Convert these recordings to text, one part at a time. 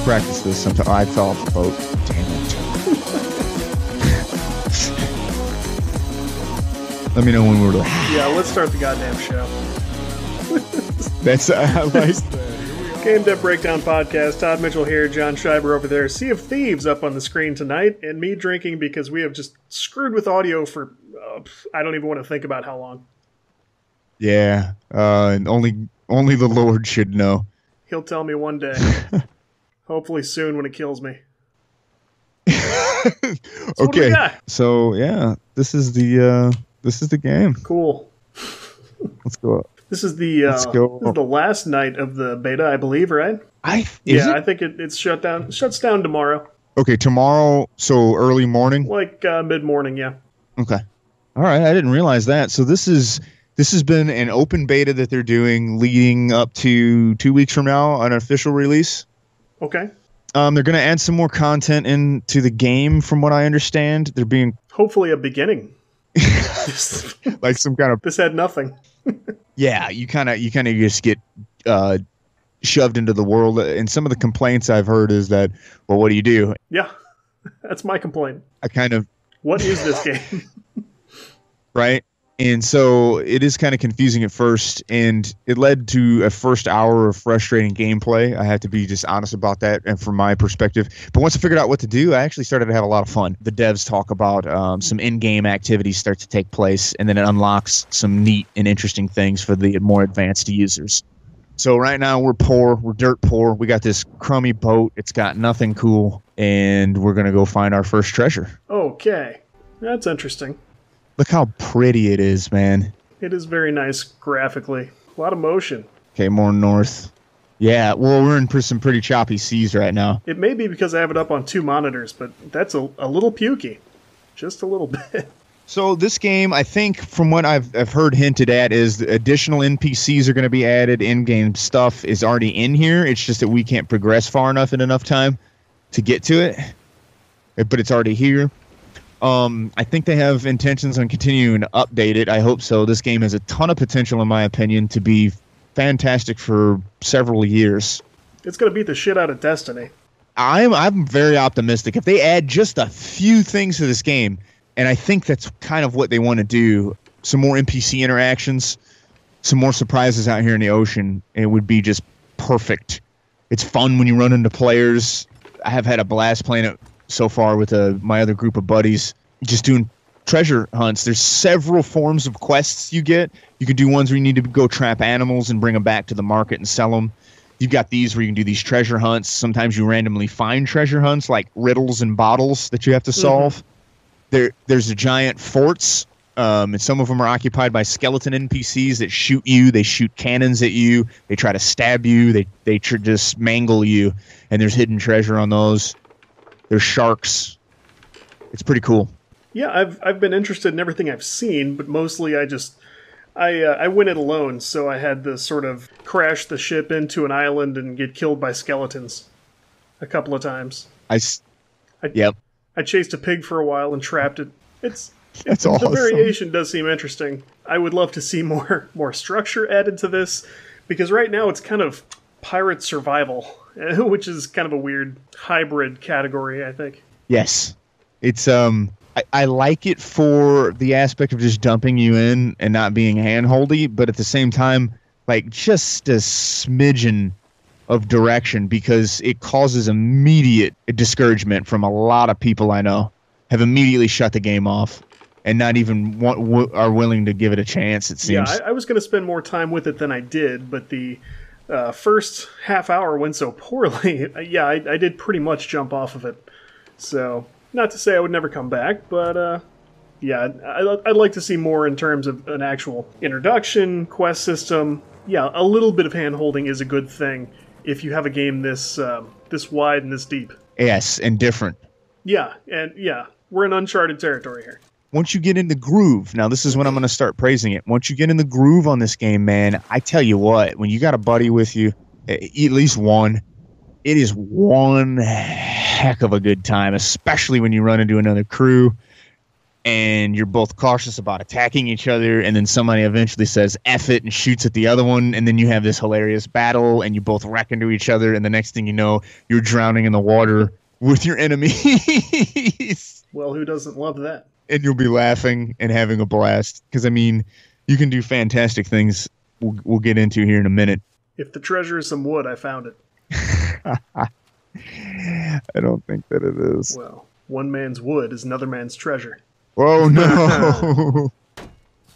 practice this. I fell off the boat. Damn it. Let me know when we're live. Yeah, let's start the goddamn show. I like Game Dev Breakdown Podcast. Todd Mitchell here, John Schreiber over there. Sea of Thieves up on the screen tonight, and me drinking because we have just screwed with audio for, I don't even want to think about how long. Yeah, and only the Lord should know. He'll tell me one day. Hopefully soon when it kills me. Okay, so yeah, this is the game. Cool. Let's go. This is the last night of the beta, I believe, right? I think it's shuts down tomorrow. Okay, tomorrow, so early morning? Like mid-morning, yeah. Okay. All right, I didn't realize that. So this has been an open beta that they're doing leading up to 2 weeks from now, an official release. Okay. They're going to add some more content into the game, from what I understand. They're being hopefully a beginning. Like some kind of... This had nothing. Yeah, you kind of just get shoved into the world. And some of the complaints I've heard is that, well, what do you do? Yeah, that's my complaint. What is this game? Right? And so it is kind of confusing at first, and it led to a first hour of frustrating gameplay. I have to be just honest about that, and from my perspective. But once I figured out what to do, I actually started to have a lot of fun. The devs talk about some in-game activities start to take place, and then it unlocks some neat and interesting things for the more advanced users. So right now we're poor. We're dirt poor. We got this crummy boat. It's got nothing cool, and we're going to go find our first treasure. Okay. That's interesting. Look how pretty it is, man. It is very nice graphically. A lot of motion. Okay, more north. Yeah, well, we're in some pretty choppy seas right now. It may be because I have it up on 2 monitors, but that's a little pukey. Just a little bit. So this game, I think, from what I've heard hinted at, is additional NPCs are going to be added. In-game stuff is already in here. It's just that we can't progress far enough in enough time to get to it. But it's already here. I think they have intentions on continuing to update it. I hope so. This game has a ton of potential, in my opinion, to be fantastic for several years. It's going to beat the shit out of Destiny. I'm very optimistic. If they add just a few things to this game, and I think that's kind of what they want to do, some more NPC interactions, some more surprises out here in the ocean, it would be just perfect. It's fun when you run into players. I have had a blast playing it so far with my other group of buddies, just doing treasure hunts. There's several forms of quests you get. You can do ones where you need to go trap animals and bring them back to the market and sell them. You've got these where you can do these treasure hunts. Sometimes you randomly find treasure hunts, like riddles and bottles that you have to solve. There's the giant forts, and some of them are occupied by skeleton NPCs that shoot you. They shoot cannons at you. They try to stab you. They just mangle you, and there's hidden treasure on those. There's sharks. It's pretty cool. Yeah, I've been interested in everything I've seen, but mostly I went it alone, so I had to sort of crash the ship into an island and get killed by skeletons a couple of times. Yep. I chased a pig for a while and trapped it. That's awesome. The variation does seem interesting. I would love to see more structure added to this, because right now it's kind of pirate survival, which is kind of a weird hybrid category, I think. Yes. It's I like it for the aspect of just dumping you in and not being handholdy, but at the same time, like, just a smidgen of direction, because it causes immediate discouragement from a lot of people I know. Have immediately shut the game off and not even are willing to give it a chance, it seems. Yeah, I was going to spend more time with it than I did, but the first half hour went so poorly. Yeah, I did pretty much jump off of it. So, not to say I would never come back, but yeah, I'd like to see more in terms of an actual introduction, quest system. Yeah, a little bit of hand-holding is a good thing if you have a game this wide and this deep. Yes, and different. Yeah, and yeah, we're in uncharted territory here. Once you get in the groove, now this is when I'm going to start praising it. Once you get in the groove on this game, man, I tell you what, when you got a buddy with you, at least one, it is one heck of a good time, especially when you run into another crew. and you're both cautious about attacking each other, and then somebody eventually says F it and shoots at the other one, and then you have this hilarious battle, and you both wreck into each other, and the next thing you know, you're drowning in the water with your enemies. Well, who doesn't love that? And you'll be laughing and having a blast, because, I mean, you can do fantastic things we'll get into here in a minute. If the treasure is some wood, I found it. I don't think that it is. Well, one man's wood is another man's treasure. Whoa, no.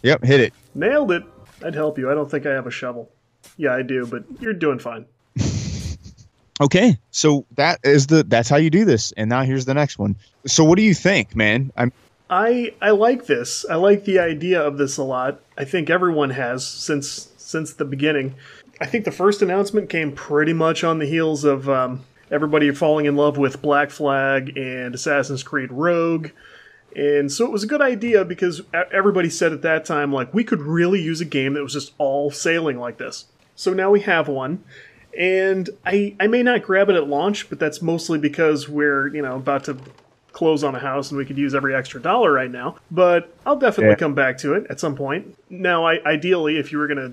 Yep, hit it. Nailed it. I'd help you. I don't think I have a shovel. Yeah, I do, but you're doing fine. Okay, so that's how you do this. And now here's the next one. So what do you think, man? I like this. I like the idea of this a lot. I think everyone has since the beginning. I think the first announcement came pretty much on the heels of everybody falling in love with Black Flag and Assassin's Creed Rogue. And so it was a good idea because everybody said at that time, like, we could really use a game that was just all sailing like this. So now we have one. And I may not grab it at launch, but that's mostly because we're, about to close on a house and we could use every extra dollar right now. But I'll definitely come back to it at some point. Now, ideally, if you were going to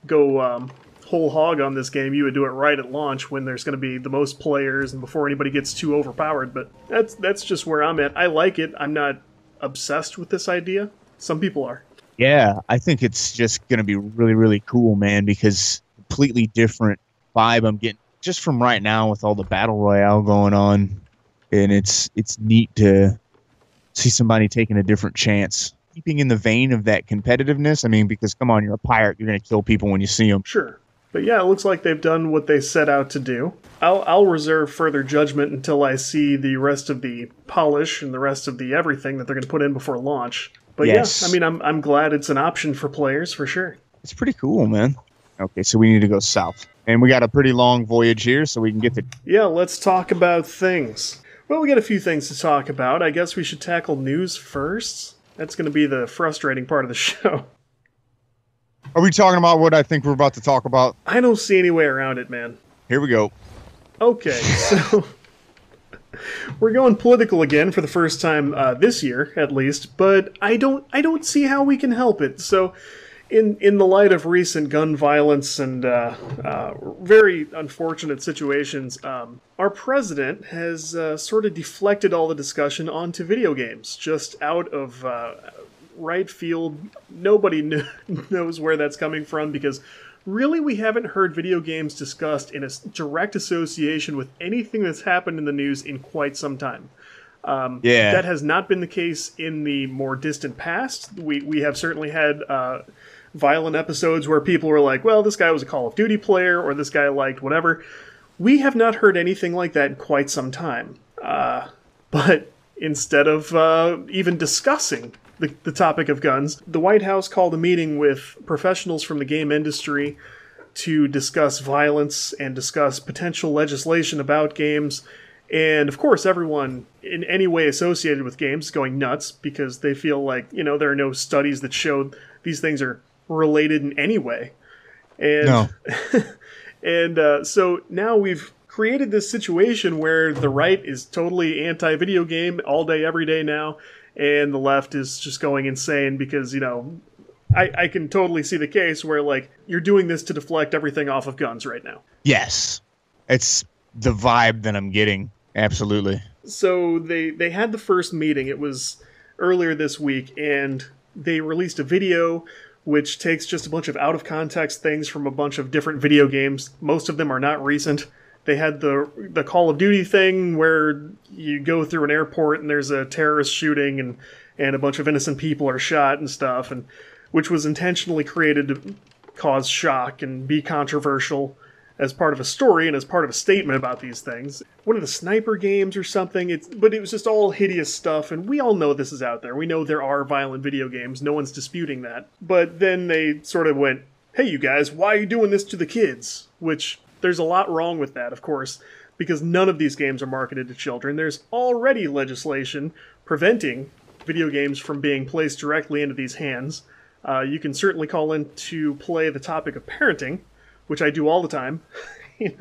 go whole hog on this game, you would do it right at launch when there's going to be the most players and before anybody gets too overpowered. But that's just where I'm at. I like it. I'm not obsessed with this idea. Some people are. Yeah, I think it's just going to be really, really cool, man, because completely different vibe I'm getting just from right now with all the battle royale going on. And it's neat to see somebody taking a different chance. Keeping in the vein of that competitiveness. I mean, because come on, you're a pirate. You're going to kill people when you see them. Sure. But yeah, it looks like they've done what they set out to do. I'll reserve further judgment until I see the rest of the polish and the rest of the everything that they're going to put in before launch. But yes. Yeah, I mean, I'm glad it's an option for players for sure. It's pretty cool, man. Okay, so we need to go south. And we got a pretty long voyage here, so we can get to... Yeah, let's talk about things. Well, we got a few things to talk about. I guess we should tackle news first. That's going to be the frustrating part of the show. Are we talking about what I think we're about to talk about? I don't see any way around it, man. Here we go. Okay, so we're going political again for the first time this year, at least. But I don't see how we can help it. So, in the light of recent gun violence and very unfortunate situations, our president has sort of deflected all the discussion onto video games, just out of right field. Nobody knows where that's coming from because really we haven't heard video games discussed in a direct association with anything that's happened in the news in quite some time. That has not been the case in the more distant past. We have certainly had violent episodes where people were like, well, this guy was a Call of Duty player or this guy liked whatever. We have not heard anything like that in quite some time. But instead of even discussing the topic of guns, the White House called a meeting with professionals from the game industry to discuss violence and discuss potential legislation about games. And of course, everyone in any way associated with games is going nuts because they feel like, there are no studies that show these things are related in any way. And, no. and so now we've created this situation where the right is totally anti-video game all day, every day now. And the left is just going insane because, I can totally see the case where, like, you're doing this to deflect everything off of guns right now. Yes. It's the vibe that I'm getting. Absolutely. So they had the first meeting. It was earlier this week, and they released a video which takes just a bunch of out-of-context things from a bunch of different video games. Most of them are not recent. They had the Call of Duty thing where you go through an airport and there's a terrorist shooting and a bunch of innocent people are shot and stuff, and which was intentionally created to cause shock and be controversial as part of a story and as part of a statement about these things. One of the sniper games or something, but it was just all hideous stuff, and we all know this is out there. We know there are violent video games. No one's disputing that. But then they sort of went, hey, you guys, why are you doing this to the kids? Which... there's a lot wrong with that, of course, because none of these games are marketed to children. There's already legislation preventing video games from being placed directly into these hands. You can certainly call in to play the topic of parenting, which I do all the time.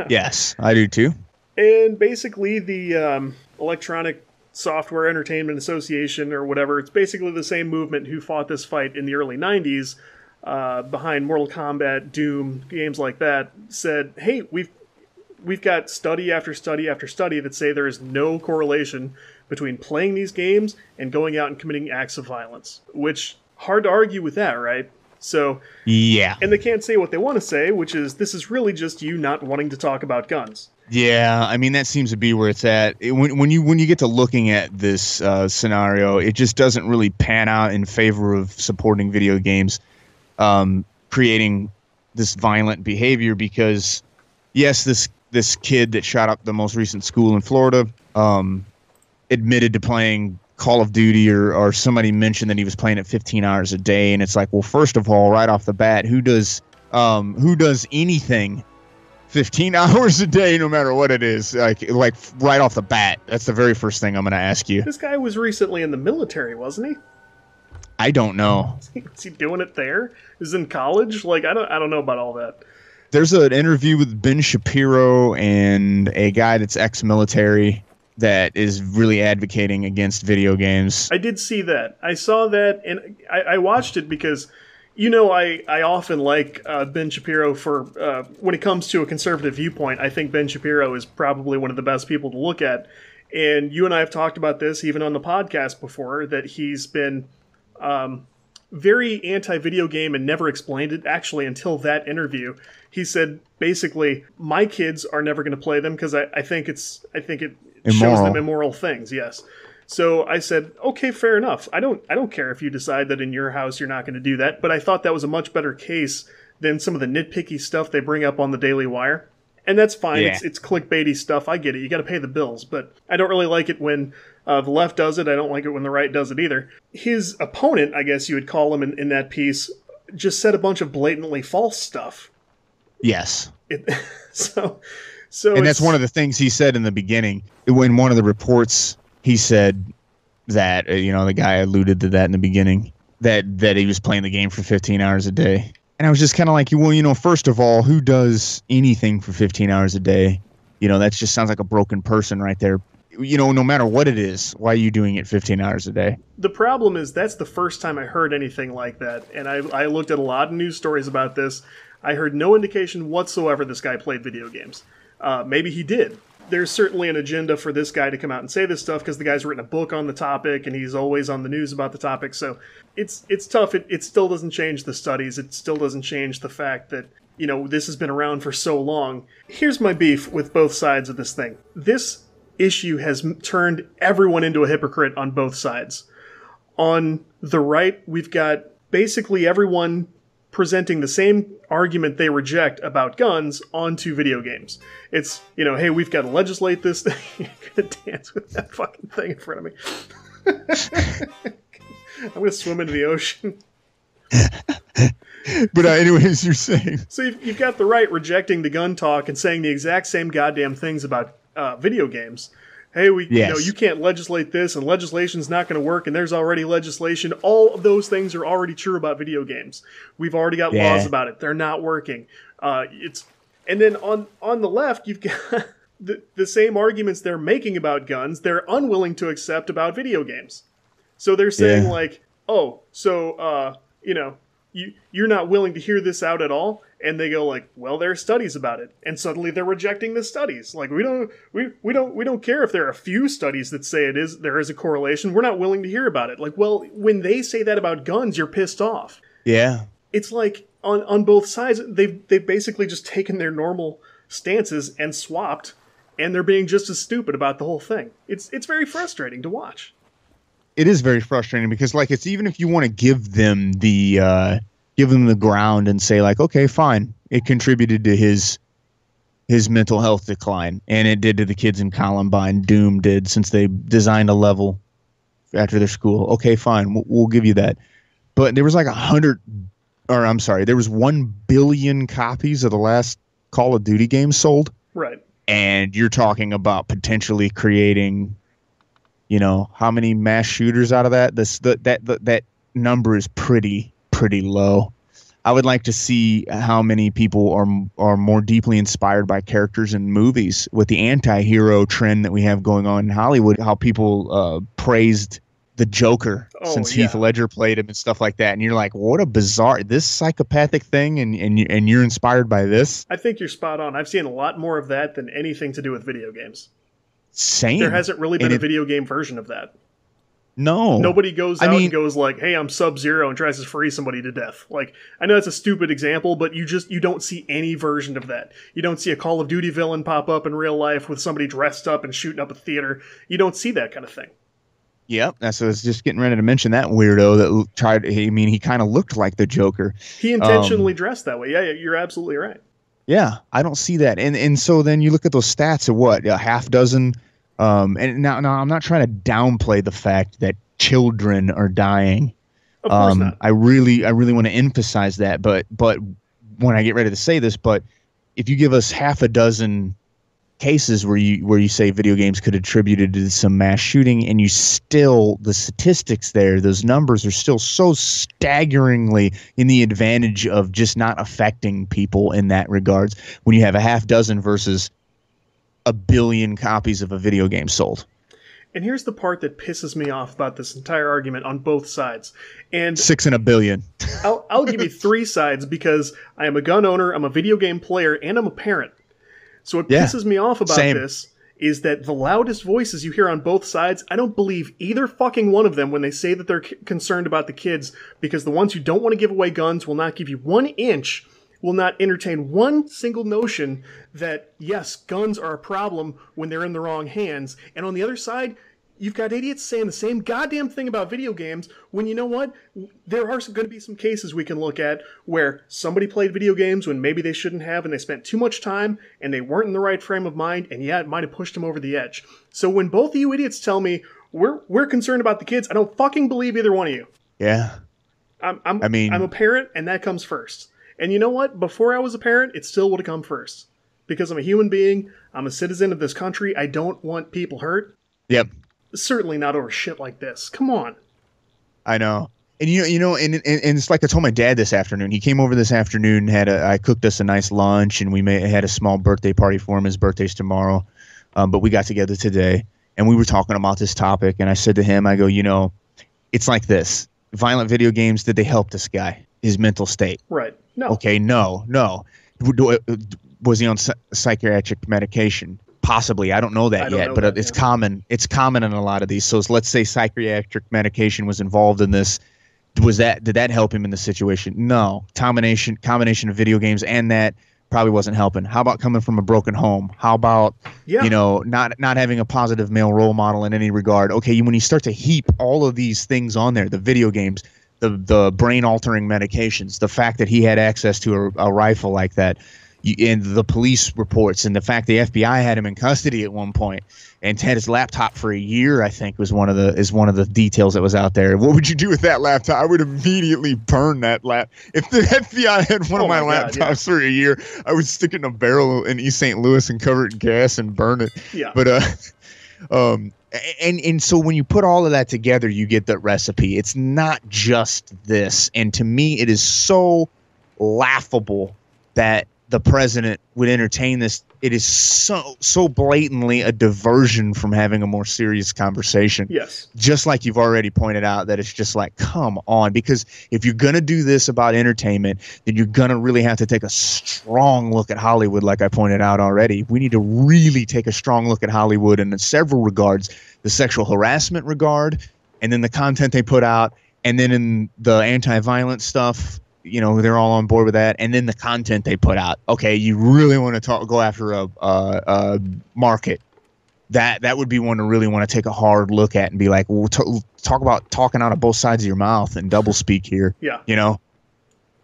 Yes, I do too. And basically the Electronic Software Entertainment Association or whatever. It's basically the same movement who fought this fight in the early 90s behind Mortal Kombat, Doom, games like that, said, hey, we've got study after study after study that say there is no correlation between playing these games and going out and committing acts of violence. Which, hard to argue with that, right? So, yeah. And they can't say what they want to say, which is, this is really just you not wanting to talk about guns. Yeah, I mean, that seems to be where it's at. When you get to looking at this scenario, it just doesn't really pan out in favor of supporting video games creating this violent behavior because, yes, this kid that shot up the most recent school in Florida admitted to playing Call of Duty or somebody mentioned that he was playing it 15 hours a day. And it's like, well, first of all, right off the bat, who does anything 15 hours a day, no matter what it is, like right off the bat? That's the very first thing I'm going to ask you. This guy was recently in the military, wasn't he? I don't know. Is he doing it there? Is he in college? Like, I don't know about all that. There's an interview with Ben Shapiro and a guy that's ex-military that is really advocating against video games. I did see that. I saw that, and I watched it because, you know, I often like Ben Shapiro for, when it comes to a conservative viewpoint, I think Ben Shapiro is probably one of the best people to look at. And you and I have talked about this even on the podcast before, that he's been very anti-video game and never explained it, actually, until that interview. He said, basically, my kids are never going to play them because I think it shows them immoral things, yes. So I said, okay, fair enough. I don't care if you decide that in your house you're not going to do that, but I thought that was a much better case than some of the nitpicky stuff they bring up on the Daily Wire. And that's fine. Yeah. It's clickbaity stuff. I get it. You got to pay the bills, but I don't really like it when the left does it. I don't like it when the right does it either. His opponent, I guess you would call him in that piece, just said a bunch of blatantly false stuff. Yes. So and that's one of the things he said in the beginning. In one of the reports, he said that, the guy alluded to that in the beginning, that he was playing the game for 15 hours a day. And I was just kind of like, well, first of all, who does anything for 15 hours a day? That just sounds like a broken person right there. No matter what it is, why are you doing it 15 hours a day? The problem is that's the first time I heard anything like that. And I looked at a lot of news stories about this. I heard no indication whatsoever this guy played video games. Maybe he did. There's certainly an agenda for this guy to come out and say this stuff because the guy's written a book on the topic and he's always on the news about the topic. So it's tough. It still doesn't change the studies. It still doesn't change the fact that, this has been around for so long. Here's my beef with both sides of this thing. This issue has turned everyone into a hypocrite on both sides. On the right, we've got basically everyone presenting the same argument they reject about guns onto video games. It's, hey, we've got to legislate this thing. You're going to dance with that fucking thing in front of me. I'm going to swim into the ocean. But anyways, you're saying. So you've got the right rejecting the gun talk and saying the exact same goddamn things about video games. Hey, you can't legislate this, and legislation's not going to work, and there's already legislation. All of those things are already true about video games. We've already got laws about it. They're not working. And then on the left, you've got the same arguments they're making about guns, they're unwilling to accept about video games. So they're saying you're not willing to hear this out at all. And they go like, well, there are studies about it, and suddenly they're rejecting the studies. Like we don't care if there are a few studies that say there is a correlation. We're not willing to hear about it. Like, well, when they say that about guns, you're pissed off. Yeah, it's like on both sides, they've basically just taken their normal stances and swapped, and they're being just as stupid about the whole thing. It's very frustrating to watch. It is very frustrating because, like, it's even if you want to give them the ground and say, like, okay, fine, it contributed to his mental health decline, and it did to the kids in Columbine. Doom did, since they designed a level after their school. Okay, fine, we'll give you that. But there was like there was 1 billion copies of the last Call of Duty game sold. Right. And you're talking about potentially creating, how many mass shooters out of that? That number is pretty low. I would like to see how many people are more deeply inspired by characters in movies with the anti-hero trend that we have going on in Hollywood, how people praised the Joker since Heath Ledger played him and stuff like that. And you're like, what a bizarre, this psychopathic thing, and you're inspired by this? I think you're spot on. I've seen a lot more of that than anything to do with video games. Same. There hasn't really been a video game version of that. No. Nobody goes out and goes like, hey, I'm Sub-Zero, and tries to freeze somebody to death. Like, I know that's a stupid example, but you don't see any version of that. You don't see a Call of Duty villain pop up in real life with somebody dressed up and shooting up a theater. You don't see that kind of thing. Yep, that's what I was just getting ready to mention, that weirdo that tried. I mean, he kind of looked like the Joker. He intentionally dressed that way. Yeah, you're absolutely right. Yeah, I don't see that. And so then you look at those stats of what, a half dozen. And now I'm not trying to downplay the fact that children are dying. Of course not. I really want to emphasize that. But when I get ready to say this, but if you give us half a dozen cases where you say video games could attributed to some mass shooting, and you still, the statistics there, those numbers are still so staggeringly in the advantage of just not affecting people in that regards, when you have a half dozen versus a billion copies of a video game sold. And here's the part that pisses me off about this entire argument on both sides. And 6 in a billion. I'll give you 3 sides, because I am a gun owner, I'm a video game player, and I'm a parent. So what pisses me off about this is that the loudest voices you hear on both sides, I don't believe either fucking one of them when they say that they're concerned about the kids, because the ones who don't want to give away guns will not give you 1 inch, will not entertain one single notion that, yes, guns are a problem when they're in the wrong hands. And on the other side, you've got idiots saying the same goddamn thing about video games, when, you know what? There are going to be some cases we can look at where somebody played video games when maybe they shouldn't have, and they spent too much time, and they weren't in the right frame of mind, and yeah, it might have pushed them over the edge. So when both of you idiots tell me, we're concerned about the kids, I don't fucking believe either one of you. Yeah. I'm a parent, and that comes first. And you know what? Before I was a parent, it still would have come first. Because I'm a human being, I'm a citizen of this country, I don't want people hurt. Yep. Certainly not over shit like this. Come on. I know. And and it's like I told my dad this afternoon. He came over this afternoon, I cooked us a nice lunch, and we had a small birthday party for him. His birthday's tomorrow. But we got together today, and we were talking about this topic, and I said to him, I go, it's like this. Violent video games, did they help this guy? His mental state? Right. No. Okay, no. Was he on psychiatric medication? Possibly. I don't know that yet, but it's common. It's common in a lot of these. So let's say psychiatric medication was involved in this. Did that help him in the situation? No. Combination of video games and that probably wasn't helping. How about coming from a broken home? How about not having a positive male role model in any regard? Okay, when you start to heap all of these things on there, the video games, the brain altering medications, the fact that he had access to a rifle like that, and the police reports, and the fact the FBI had him in custody at one point and had his laptop for a year, I think was one of the details that was out there. What would you do with that laptop? I would immediately burn that If the FBI had one of my laptops for a year, I would stick it in a barrel in East St. Louis and cover it in gas and burn it. Yeah. But and so when you put all of that together, you get that recipe. It's not just this. And to me, it is so laughable that the president would entertain this. It is so blatantly a diversion from having a more serious conversation. Yes. Just like you've already pointed out, that it's just like, come on, because if you're going to do this about entertainment, then you're going to really have to take a strong look at Hollywood. Like I pointed out already, we need to really take a strong look at Hollywood in several regards: the sexual harassment regard, and then the content they put out, and then in the anti-violence stuff, they're all on board with that. And then the content they put out. Okay, you really want to go after a market. That would be one to really want to take a hard look at and be like, well, talk about talking out of both sides of your mouth and double speak here. Yeah.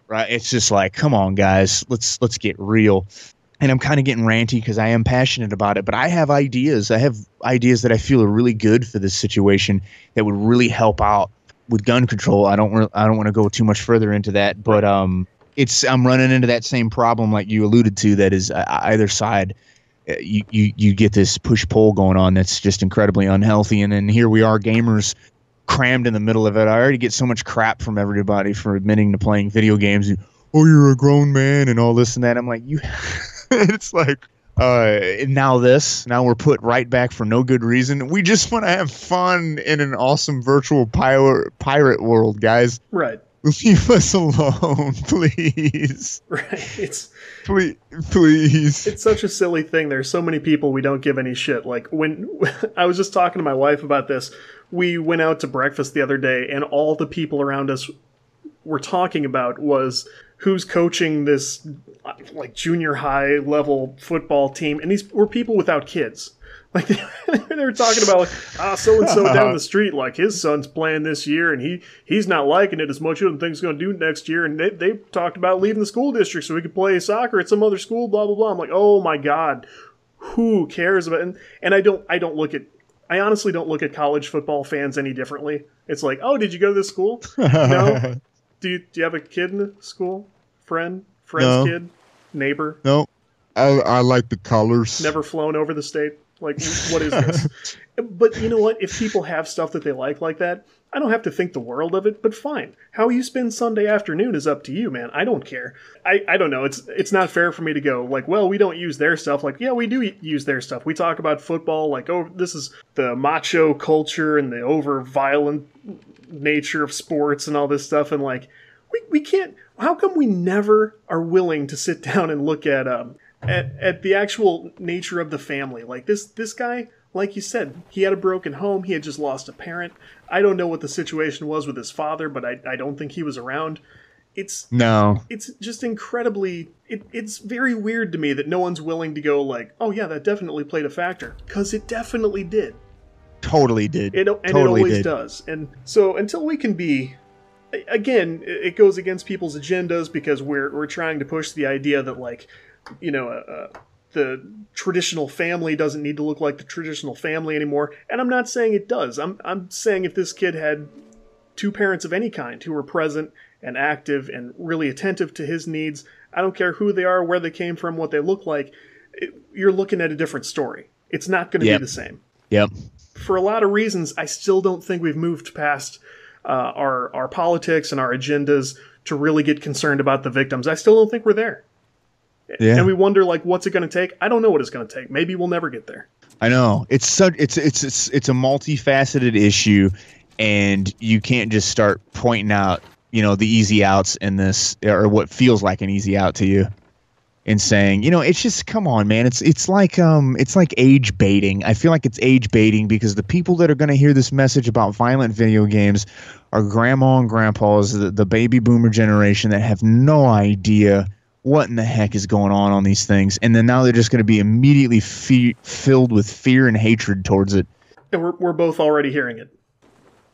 Right? It's just like, come on, guys, let's get real. And I'm kind of getting ranty because I am passionate about it, but I have ideas. I have ideas that I feel are really good for this situation that would really help out with gun control. I don't want to go too much further into that, but I'm running into that same problem like you alluded to. That is either side, you get this push pull going on that's just incredibly unhealthy. And then here we are, gamers crammed in the middle of it. I already get so much crap from everybody for admitting to playing video games. oh, you're a grown man and all this and that. I'm like, you. It's like, now we're put right back for no good reason. We just want to have fun in an awesome virtual pirate world, guys. Right. Leave us alone, please. Right. Please. It's such a silly thing. There's so many people we don't give any shit. Like, when I was just talking to my wife about this, we went out to breakfast the other day, and all the people around us were talking about was who's coaching this like junior high level football team, and these were people without kids. Like, they were talking about, like, so and so down the street, like, his son's playing this year, and he's not liking it as much as he thinks he's going to do next year, and they talked about leaving the school district so he could play soccer at some other school, blah blah blah. I'm like, oh my god, who cares about it? And I honestly don't look at college football fans any differently. It's like, oh, did you go to this school? No. Do you have a kid in the school? Friend's No. kid? Neighbor? No, I like the colors. Never flown over the state? Like, what is this? But you know what? If people have stuff that they like that, I don't have to think the world of it, but fine. How you spend Sunday afternoon is up to you, man. I don't care. I don't know. It's not fair for me to go, like, well, we don't use their stuff. Like, yeah, we do use their stuff. We talk about football, like, oh, this is the macho culture and the over-violent nature of sports and all this stuff, and, like, we can't... How come we never are willing to sit down and look at the actual nature of the family? Like, this guy, like you said, he had a broken home. He had just lost a parent. I don't know what the situation was with his father, but I don't think he was around. It's just incredibly... It's very weird to me that no one's willing to go like, oh yeah, that definitely played a factor. Because it definitely did. Totally did. It always does. And so until we can be... Again, it goes against people's agendas because we're trying to push the idea that, like, you know, the traditional family doesn't need to look like the traditional family anymore. And I'm not saying it does. I'm saying if this kid had two parents of any kind who were present and active and really attentive to his needs, I don't care who they are, where they came from, what they look like, you're looking at a different story. It's not going to be the same. Yep. For a lot of reasons, I still don't think we've moved past our politics and our agendas to really get concerned about the victims. I still don't think we're there. Yeah. And we wonder, like, what's it going to take? I don't know what it's going to take. Maybe we'll never get there. I know. It's a multifaceted issue, and you can't just start pointing out, you know, the easy outs in this, or what feels like an easy out to you, and saying, you know, it's just, come on, man. It's like age baiting. I feel like it's age baiting because the people that are going to hear this message about violent video games are grandma and grandpas, the baby boomer generation that have no idea what in the heck is going on these things, and then now they're just going to be immediately filled with fear and hatred towards it. And we're both already hearing it.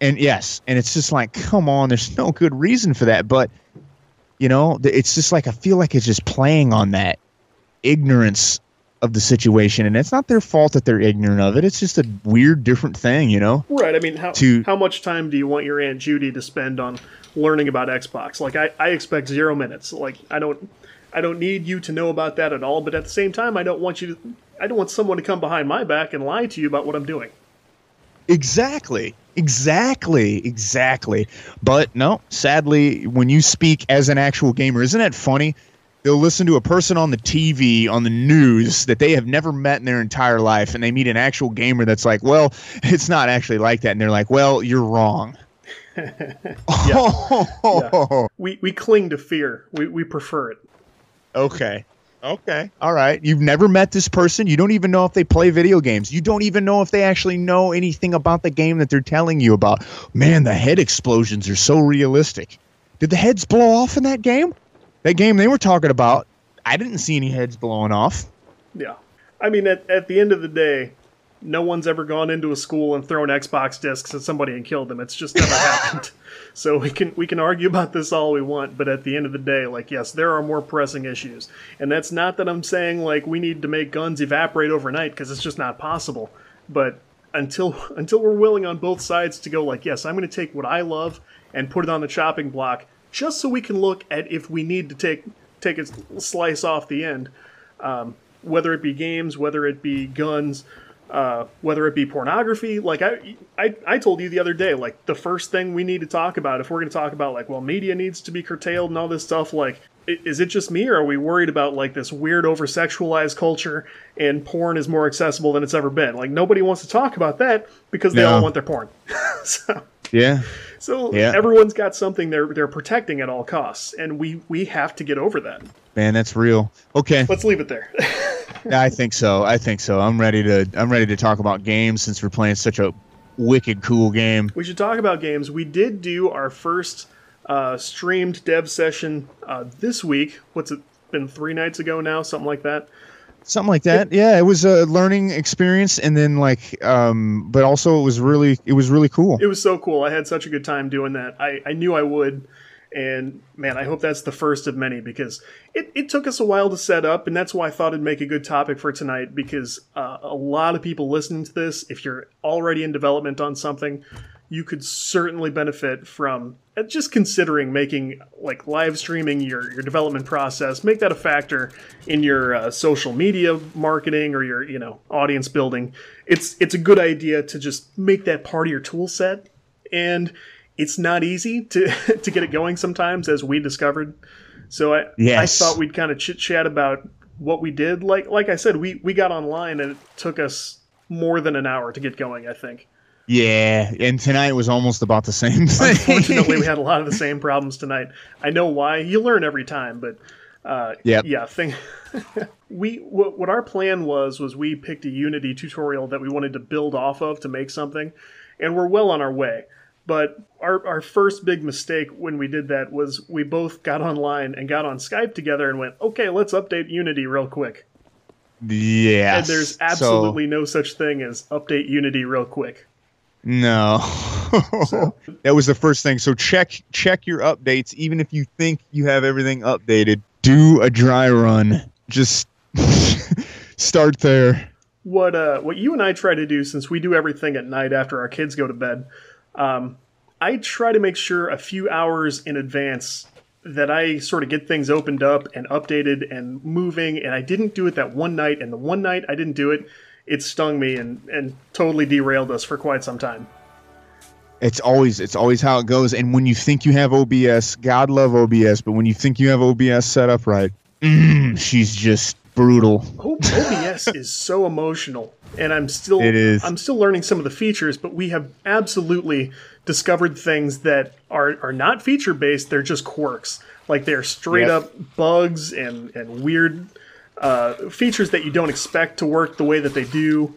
And yes, and it's just like, come on, there's no good reason for that, but you know, it's just like, I feel like it's just playing on that ignorance of the situation, and it's not their fault that they're ignorant of it. It's just a weird, different thing, you know? Right. I mean, how much time do you want your Aunt Judy to spend on learning about Xbox? Like, I expect 0 minutes. Like, I don't need you to know about that at all, but at the same time, I don't want someone to come behind my back and lie to you about what I'm doing. Exactly. But no, sadly, when you speak as an actual gamer, isn't that funny? They'll listen to a person on the TV, on the news, that they have never met in their entire life, and they meet an actual gamer that's like, well, it's not actually like that. And they're like, well, you're wrong. Yeah. We cling to fear. We prefer it. Okay. All right. You've never met this person. You don't even know if they play video games. You don't even know if they actually know anything about the game that they're telling you about. Man, the head explosions are so realistic. Did the heads blow off in that game? That game they were talking about, I didn't see any heads blowing off. Yeah. I mean, at the end of the day, no one's ever gone into a school and thrown Xbox discs at somebody and killed them. It's just never happened. So we can argue about this all we want, but at the end of the day, like, yes, there are more pressing issues. And that's not that I'm saying, like, we need to make guns evaporate overnight, because it's just not possible. But until we're willing on both sides to go, like, yes, I'm going to take what I love and put it on the chopping block, just so we can look at if we need to take a slice off the end, whether it be games, whether it be guns, whether it be pornography. Like I told you the other day, like the first thing we need to talk about, if we're going to talk about like, well, media needs to be curtailed and all this stuff, like, is it just me, or are we worried about like this weird over-sexualized culture and porn is more accessible than it's ever been? Like, nobody wants to talk about that because they all want their porn. So everyone's got something they're protecting at all costs, and we have to get over that. Man, that's real. Okay, let's leave it there. Yeah, I think so. I'm ready to talk about games since we're playing such a wicked cool game. We should talk about games. We did do our first streamed dev session this week. What's it been, 3 nights ago now? Something like that. Yeah, it was a learning experience, and then but also it was really cool. It was so cool. I had such a good time doing that. I knew I would, and man, I hope that's the first of many, because it took us a while to set up, and that's why I thought it'd make a good topic for tonight, because a lot of people listening to this, if you're already in development on something, you could certainly benefit from just considering making, like, live streaming your development process. Make that a factor in your social media marketing or your audience building. It's a good idea to just make that part of your tool set, and it's not easy to to get it going sometimes, as we discovered. So I thought we'd kind of chit chat about what we did. Like I said, we got online and it took us more than an hour to get going, I think. Yeah, and tonight was almost about the same thing. Unfortunately, we had a lot of the same problems tonight. I know why. You learn every time, but what our plan was we picked a Unity tutorial that we wanted to build off of to make something, and we're well on our way. But our first big mistake when we did that was we both got online and got on Skype together and went, okay, let's update Unity real quick. Yeah. And there's absolutely no such thing as update Unity real quick. No. That was the first thing. So check your updates. Even if you think you have everything updated, do a dry run. Just start there. What you and I try to do, since we do everything at night after our kids go to bed, I try to make sure a few hours in advance that I sort of get things opened up and updated and moving, and I didn't do it that one night, and the one night I didn't do it, it stung me and totally derailed us for quite some time. It's always how it goes. And when you think you have OBS, God love OBS, but when you think you have OBS set up right, she's just brutal. OBS is so emotional, and I'm still learning some of the features, but we have absolutely discovered things that are not feature based. They're just quirks. Like, they're straight up bugs and weird features that you don't expect to work the way that they do.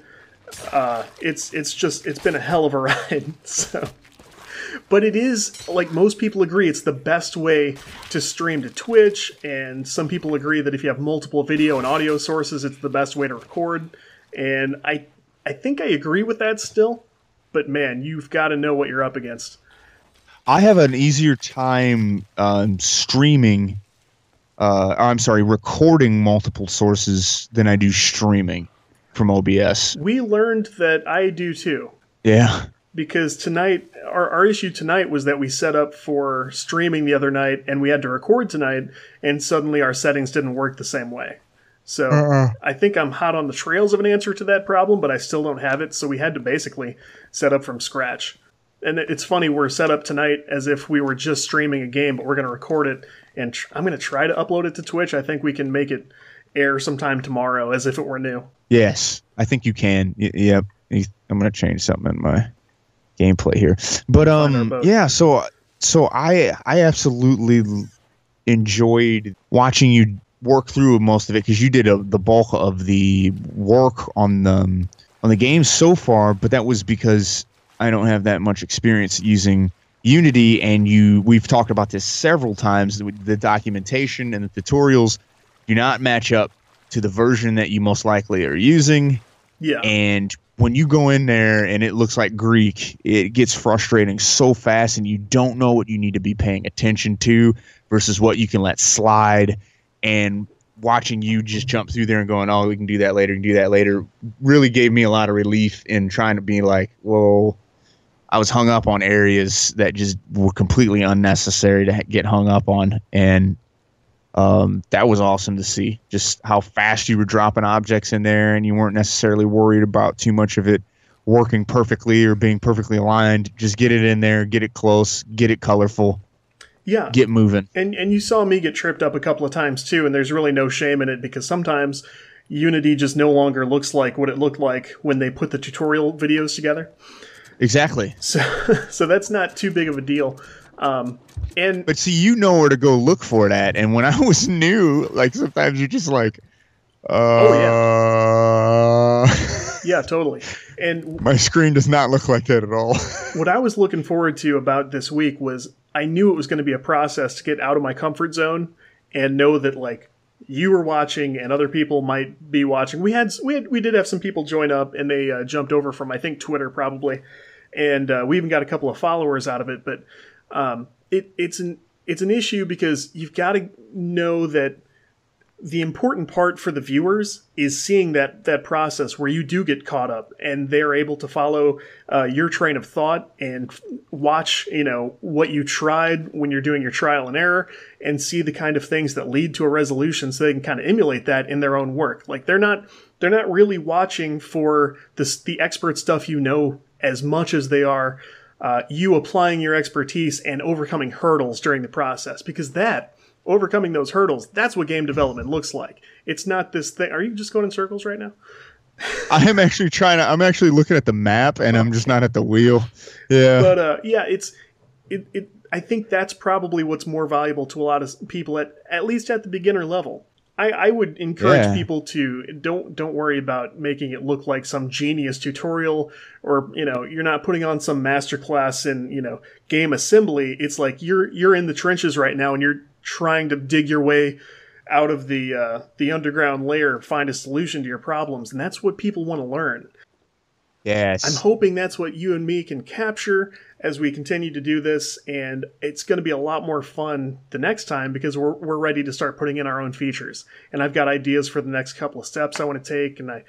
It's been a hell of a ride. So, but it is, like most people agree, it's the best way to stream to Twitch, and some people agree that if you have multiple video and audio sources, it's the best way to record. And I think I agree with that still, but man, you've got to know what you're up against. I have an easier time recording multiple sources than I do streaming from OBS. We learned that I do too. Yeah. Because tonight, our issue tonight was that we set up for streaming the other night, and we had to record tonight, and suddenly our settings didn't work the same way. So I think I'm hot on the trails of an answer to that problem, but I still don't have it, so we had to basically set up from scratch. And it's funny, we're set up tonight as if we were just streaming a game, but we're going to record it, and I'm going to try to upload it to Twitch. I think we can make it air sometime tomorrow as if it were new. Yes, I think you can. Yep. I'm going to change something in my gameplay here. But yeah, so I absolutely enjoyed watching you work through most of it, because you did the bulk of the work on the game so far, but that was because I don't have that much experience using Unity, and we've talked about this several times. The documentation and the tutorials do not match up to the version that you most likely are using. Yeah. And when you go in there and it looks like Greek, it gets frustrating so fast, and you don't know what you need to be paying attention to versus what you can let slide. And watching you just jump through there and going, oh, we can do that later, really gave me a lot of relief in trying to be like, whoa, I was hung up on areas that just were completely unnecessary to get hung up on. And That was awesome to see, just how fast you were dropping objects in there, and you weren't necessarily worried about too much of it working perfectly or being perfectly aligned. Just get it in there, get it close, get it colorful, Yeah. get moving. And you saw me get tripped up a couple of times too, and there's really no shame in it because sometimes Unity just no longer looks like what it looked like when they put the tutorial videos together. Exactly. So that's not too big of a deal. But see, you know where to go look for it at. And when I was new, like sometimes you're just like, Yeah, totally. And my screen does not look like that at all. What I was looking forward to about this week was I knew it was going to be a process to get out of my comfort zone and know that like you were watching and other people might be watching. We did have some people join up and they jumped over from I think Twitter probably, and we even got a couple of followers out of it. But it's an issue because you've got to know that the important part for the viewers is seeing that process where you do get caught up and they're able to follow your train of thought and watch, what you tried when you're doing your trial and error and see the kind of things that lead to a resolution so they can kind of emulate that in their own work. Like they're not really watching for the expert stuff, as much as they are you applying your expertise and overcoming hurdles during the process, because overcoming those hurdles, that's what game development looks like. It's not this thing. Are you just going in circles right now? I'm actually I'm actually looking at the map and I'm just not at the wheel. Yeah. But I think that's probably what's more valuable to a lot of people at least at the beginner level. I would encourage people to don't worry about making it look like some genius tutorial or, you're not putting on some masterclass in, game assembly. It's like you're in the trenches right now and you're trying to dig your way out of the underground layer, find a solution to your problems. And that's what people want to learn. Yes. I'm hoping that's what you and me can capture as we continue to do this. And it's going to be a lot more fun the next time because we're ready to start putting in our own features. And I've got ideas for the next couple of steps I want to take. And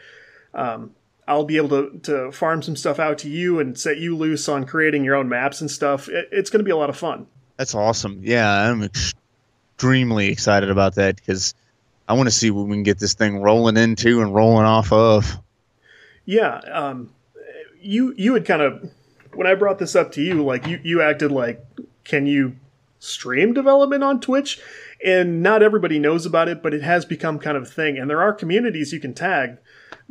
I'll be able to farm some stuff out to you and set you loose on creating your own maps and stuff. It's going to be a lot of fun. That's awesome. Yeah, I'm extremely excited about that because I want to see what we can get this thing rolling into and rolling off of. Yeah, you had kind of, when I brought this up to you, like you acted like, can you stream development on Twitch? And not everybody knows about it, but it has become kind of a thing. And there are communities you can tag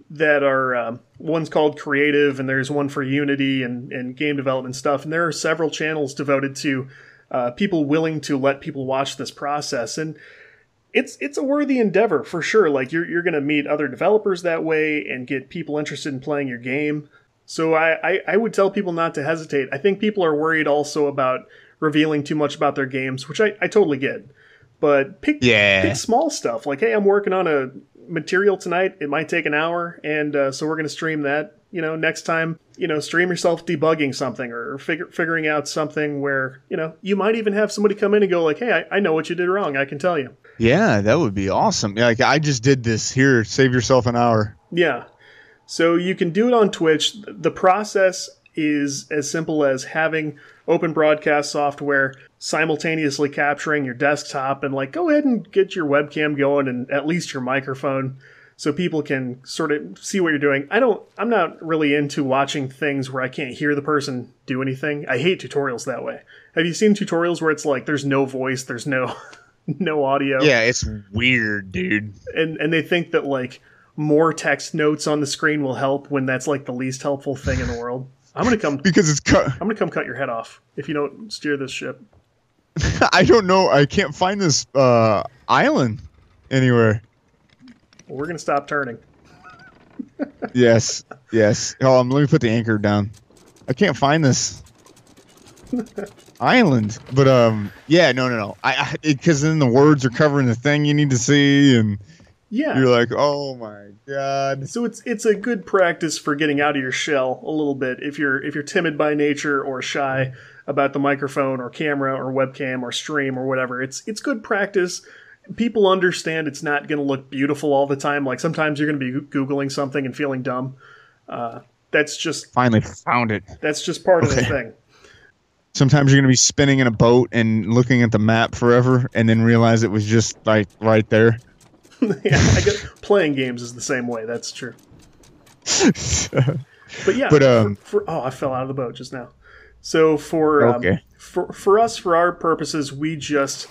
that are, one's called Creative, and there's one for Unity and game development stuff. And there are several channels devoted to people willing to let people watch this process. And it's a worthy endeavor for sure. Like you're going to meet other developers that way and get people interested in playing your game. So I would tell people not to hesitate. I think people are worried also about revealing too much about their games, which I totally get. But pick small stuff. Like, hey, I'm working on a material tonight. It might take an hour, and so we're going to stream that. Next time, stream yourself debugging something or figuring out something where, you might even have somebody come in and go like, hey, I know what you did wrong. I can tell you. Yeah, that would be awesome. Yeah, like I just did this. Here, save yourself an hour. Yeah. So you can do it on Twitch. The process is as simple as having open broadcast software simultaneously capturing your desktop and go ahead and get your webcam going and at least your microphone so people can sort of see what you're doing. I'm not really into watching things where I can't hear the person do anything. I hate tutorials that way. Have you seen tutorials where it's like there's no voice, there's no audio? Yeah, it's weird, dude. And they think that more text notes on the screen will help when that's the least helpful thing in the world. I'm gonna come because it's cut. I'm gonna come cut your head off if you don't steer this ship. I don't know. I can't find this island anywhere. Well, we're gonna stop turning. Yes. Let me put the anchor down. I can't find this island, but no. I because then the words are covering the thing you need to see and. Yeah. You're like, oh my God. So it's a good practice for getting out of your shell a little bit if you're timid by nature or shy about the microphone or camera or webcam or stream or whatever. It's good practice. People understand it's not going to look beautiful all the time. Sometimes you're going to be Googling something and feeling dumb. That's just finally found it. That's just part of the thing. Sometimes you're going to be spinning in a boat and looking at the map forever and then realize it was just like right there. Yeah, I guess playing games is the same way. That's true. But yeah, I fell out of the boat just now. So for us, for our purposes, we just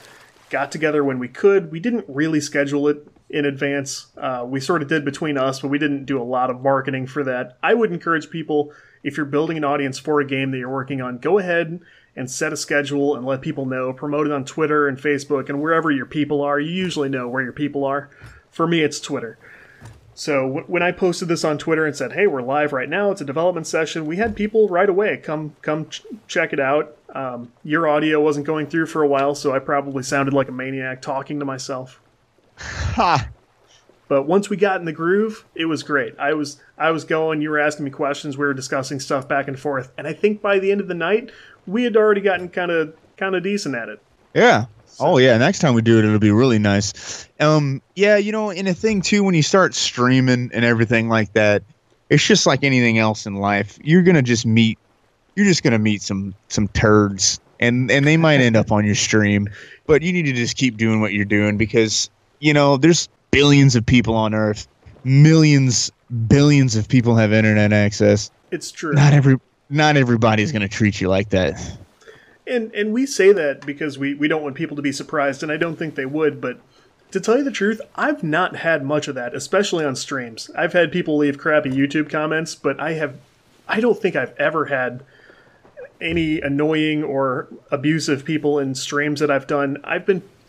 got together when we could. We didn't really schedule it in advance. We sort of did between us, but we didn't do a lot of marketing for that. I would encourage people, if you're building an audience for a game that you're working on, go ahead and set a schedule and let people know. Promote it on Twitter and Facebook and wherever your people are. You usually know where your people are. For me, it's Twitter. So when I posted this on Twitter and said, hey, we're live right now, it's a development session, we had people right away come check it out. Your audio wasn't going through for a while, so I probably sounded like a maniac talking to myself. Ha! But once we got in the groove, it was great. I was going, you were asking me questions, we were discussing stuff back and forth, and I think by the end of the night, we had already gotten kind of decent at it. Yeah. Oh, yeah. Next time we do it, it'll be really nice. Yeah, and a thing, too, when you start streaming and everything like that, it's just like anything else in life. You're just going to meet some turds, and they might end up on your stream. But you need to just keep doing what you're doing because, there's billions of people on Earth. Billions of people have internet access. It's true. Not everybody's going to treat you like that. And we say that because we don't want people to be surprised, and I don't think they would, but to tell you the truth, I've not had much of that, especially on streams. I've had people leave crappy YouTube comments, but I don't think I've ever had any annoying or abusive people in streams that I've done.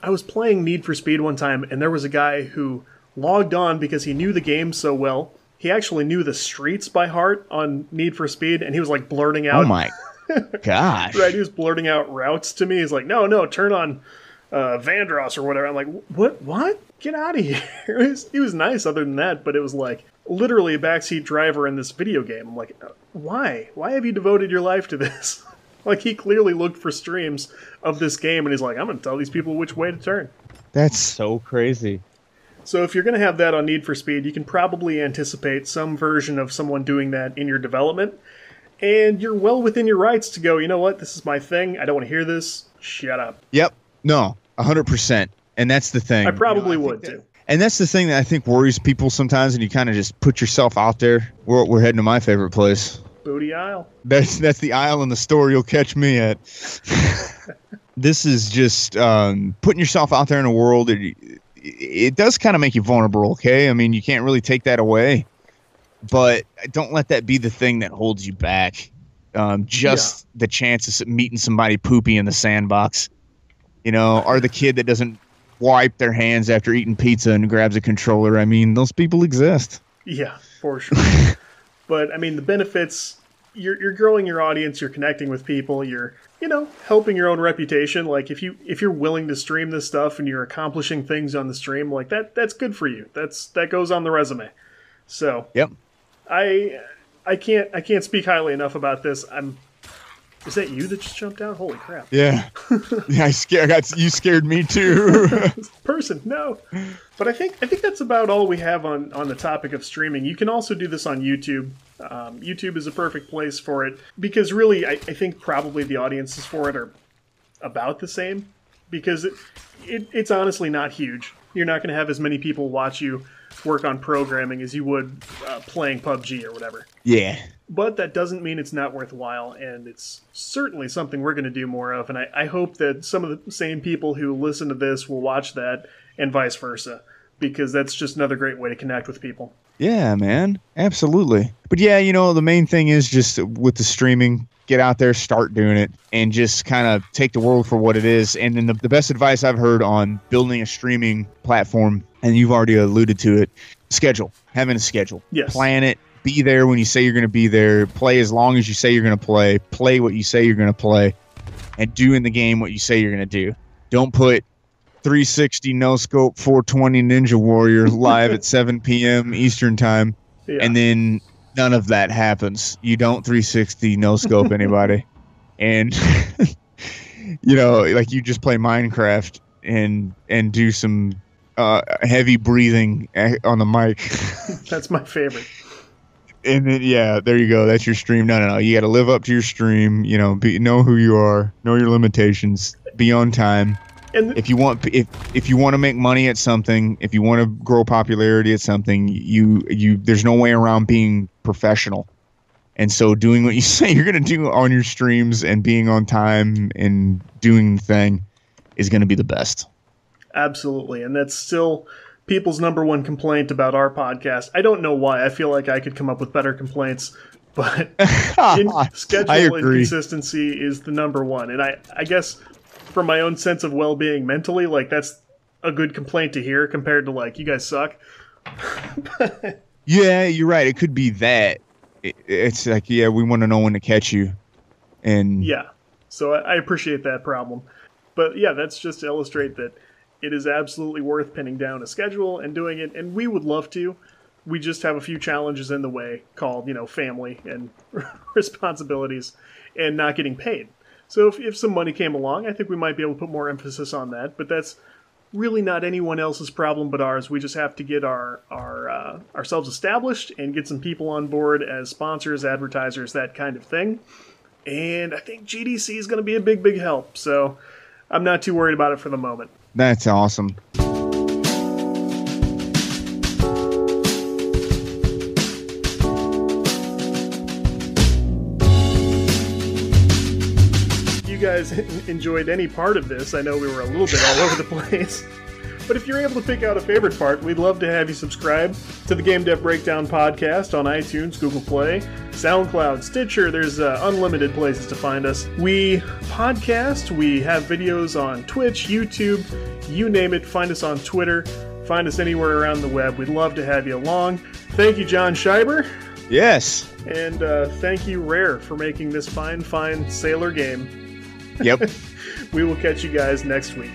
I was playing Need for Speed one time, and there was a guy who logged on because he knew the game so well. He actually knew the streets by heart on Need for Speed, and he was like blurting out... Oh my gosh. Right, he was blurting out routes to me. He's like, no, turn on Vandross or whatever. I'm like, what? Get out of here. He was nice other than that, but it was like literally a backseat driver in this video game. I'm like, why? Why have you devoted your life to this? Like, he clearly looked for streams of this game, and he's like, I'm going to tell these people which way to turn. That's so crazy. So if you're going to have that on Need for Speed, you can probably anticipate some version of someone doing that in your development. And you're well within your rights to go, you know what, this is my thing. I don't want to hear this. Shut up. Yep. No, 100%. And that's the thing. I probably would, too. And that's the thing that I think worries people sometimes, and you kind of just put yourself out there. We're heading to my favorite place. Booty aisle. That's the aisle in the store you'll catch me at. This is just putting yourself out there in the world. It does kind of make you vulnerable, okay? I mean, you can't really take that away. But don't let that be the thing that holds you back. The chance of meeting somebody poopy in the sandbox, or the kid that doesn't wipe their hands after eating pizza and grabs a controller. I mean, those people exist. Yeah, for sure. But I mean, the benefits, you're growing your audience, you're connecting with people, you're, helping your own reputation. Like if you're willing to stream this stuff and you're accomplishing things on the stream, like that's good for you. That goes on the resume. So, yep. I can't speak highly enough about this. Is that you that just jumped out? Holy crap! Yeah, yeah. You scared me too. Person, no. But I think that's about all we have on the topic of streaming. You can also do this on YouTube. YouTube is a perfect place for it because really, I think probably the audiences for it are about the same because it's honestly not huge. You're not going to have as many people watch you work on programming as you would playing PUBG or whatever. Yeah. But that doesn't mean it's not worthwhile, and it's certainly something we're going to do more of, and I hope that some of the same people who listen to this will watch that, and vice versa, because that's just another great way to connect with people. Yeah, man. Absolutely. But yeah, the main thing is just with the streaming, get out there, start doing it, and just kind of take the world for what it is. And then the best advice I've heard on building a streaming platform, and you've already alluded to it, schedule. Having a schedule. Yes. Plan it. Be there when you say you're going to be there. Play as long as you say you're going to play. Play what you say you're going to play. And do in the game what you say you're going to do. Don't put 360 no-scope 420 Ninja Warrior live at 7 p.m. Eastern time. Yeah. And then none of that happens. You don't 360 no-scope anybody. And, like you just play Minecraft and do some heavy breathing on the mic. That's my favorite. And then, yeah, there you go. That's your stream. No. You got to live up to your stream. Know who you are. Know your limitations. Be on time. And if you want to make money at something, if you want to grow popularity at something, there's no way around being professional. And so doing what you say you're going to do on your streams and being on time and doing the thing is going to be the best. Absolutely. And that's still people's number one complaint about our podcast. I don't know why. I feel like I could come up with better complaints, but schedule inconsistency is the number one. And I guess for my own sense of well-being mentally, like, that's a good complaint to hear compared to, like, you guys suck. Yeah, you're right. It could be that. It's like, yeah, we want to know when to catch you. And yeah, so I appreciate that problem. But yeah, that's just to illustrate that it is absolutely worth pinning down a schedule and doing it, and we would love to. We just have a few challenges in the way called, family and responsibilities and not getting paid. So if some money came along, I think we might be able to put more emphasis on that, but that's really not anyone else's problem but ours. We just have to get ourselves established and get some people on board as sponsors, advertisers, that kind of thing. And I think GDC is going to be a big, big help. So I'm not too worried about it for the moment. That's awesome. You guys enjoyed any part of this. I know we were a little bit all over the place. But if you're able to pick out a favorite part, we'd love to have you subscribe to the Game Dev Breakdown podcast on iTunes, Google Play, SoundCloud, Stitcher. There's unlimited places to find us. We podcast, we have videos on Twitch, YouTube, you name it. Find us on Twitter. Find us anywhere around the web. We'd love to have you along. Thank you, John Scheiber. Yes. And thank you, Rare, for making this fine, fine sailor game. Yep. We will catch you guys next week.